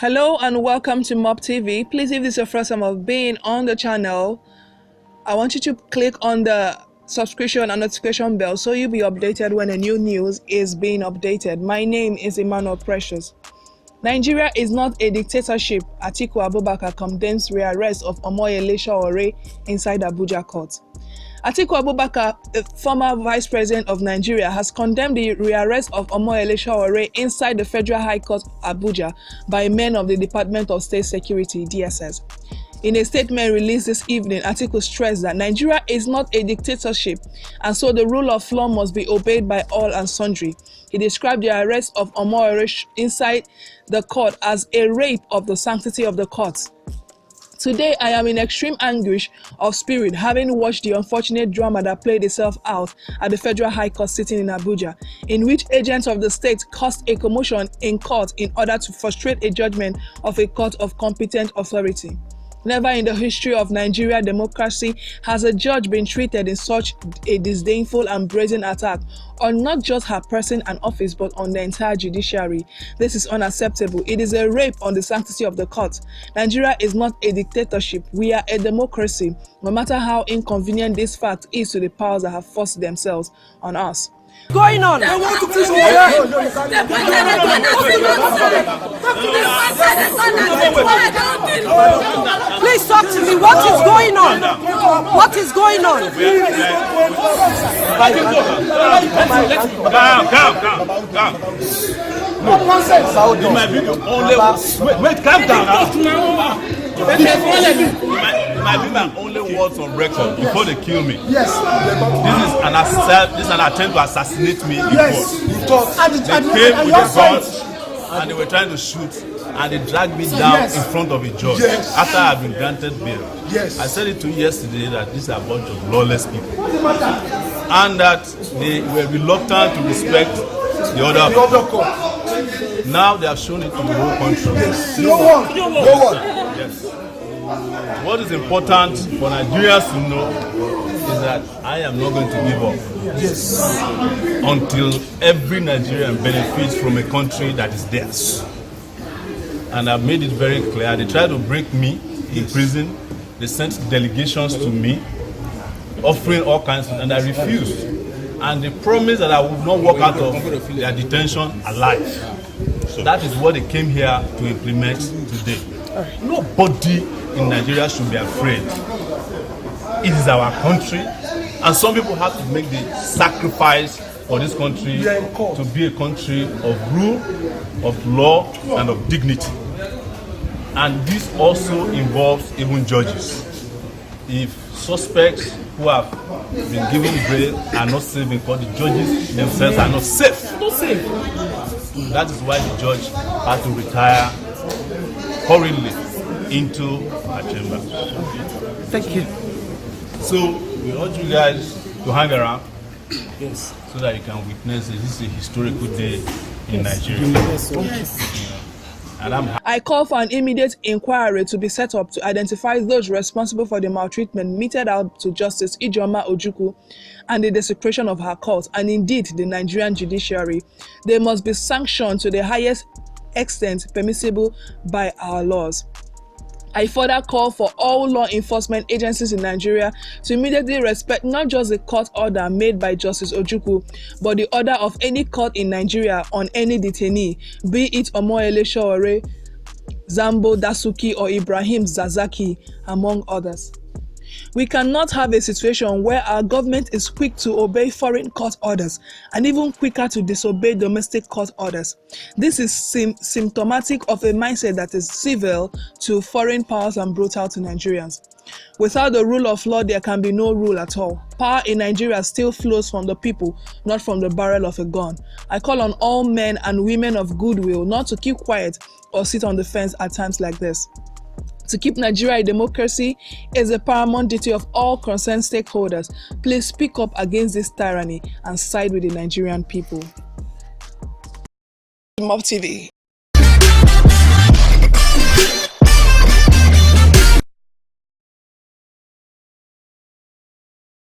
Hello and welcome to Mobtv. Please, if this is your first time of being on the channel, I want you to click on the subscription and notification bell so you'll be updated when a new news is being updated. My name is Emmanuel Precious. Nigeria is not a dictatorship. Atiku Abubakar condemns rearrest of Omoyele Sowore inside Abuja court. Atiku Abubakar, the former vice president of Nigeria, has condemned the rearrest of Omoyele Sowore inside the Federal High Court, Abuja, by men of the Department of State Security, DSS. In a statement released this evening, Atiku stressed that Nigeria is not a dictatorship, and so the rule of law must be obeyed by all and sundry. He described the arrest of Omoyele inside the court as a rape of the sanctity of the court. Today, I am in extreme anguish of spirit, having watched the unfortunate drama that played itself out at the Federal High Court sitting in Abuja, in which agents of the state caused a commotion in court in order to frustrate a judgment of a court of competent authority. Never in the history of Nigerian democracy has a judge been treated in such a disdainful and brazen attack on not just her person and office but on the entire judiciary. This is unacceptable. It is a rape on the sanctity of the court. Nigeria is not a dictatorship. We are a democracy, no matter how inconvenient this fact is to the powers that have forced themselves on us. Going on? Please talk to me. What is going on? What is going on? Calm. You might be the only one. Wait, calm down. It might be my only words on record before they kill me. Yes. This is an attempt to assassinate me. Yes. They came with a gun and they were trying to shoot and they dragged me down in front of a judge after I had been granted bail. Yes. I said it to you yesterday that these are a bunch of lawless people and that they were reluctant to respect the other court. Now they have shown it to the whole country. Yes. No one. Yes. What is important for Nigerians to know is that I am not going to give up. Yes. Until every Nigerian benefits from a country that is theirs. And I've made it very clear. They tried to break me in prison. They sent delegations to me, offering all kinds of, and I refused. And they promised that I would not walk out of their detention alive. So that is what they came here to implement today. Nobody in Nigeria should be afraid. It is our country, and some people have to make the sacrifice for this country to be a country of rule, of law, and of dignity. And this also involves even judges. If suspects who have been given bail are not safe in court, the judges themselves are not safe. That is why the judge had to retire hurriedly into our chamber. Thank you. So we urge you guys to hang around, Yes. so that you can witness this is a historical day in Nigeria. Yes. And I call for an immediate inquiry to be set up to identify those responsible for the maltreatment meted out to Justice Ijeoma Ojukwu and the desecration of her court, and indeed the Nigerian judiciary. They must be sanctioned to the highest extent permissible by our laws. I further call for all law enforcement agencies in Nigeria to immediately respect not just the court order made by Justice Ojukwu, but the order of any court in Nigeria on any detainee, be it Omoyele Sowore, Zambo Dasuki, or Ibrahim Zazaki, among others. We cannot have a situation where our government is quick to obey foreign court orders and even quicker to disobey domestic court orders. This is symptomatic of a mindset that is civil to foreign powers and brutal to Nigerians. Without the rule of law, there can be no rule at all. Power in Nigeria still flows from the people, not from the barrel of a gun. I call on all men and women of goodwill not to keep quiet or sit on the fence at times like this. To keep Nigeria a democracy is a paramount duty of all concerned stakeholders. Please speak up against this tyranny and side with the Nigerian people. Mobtv.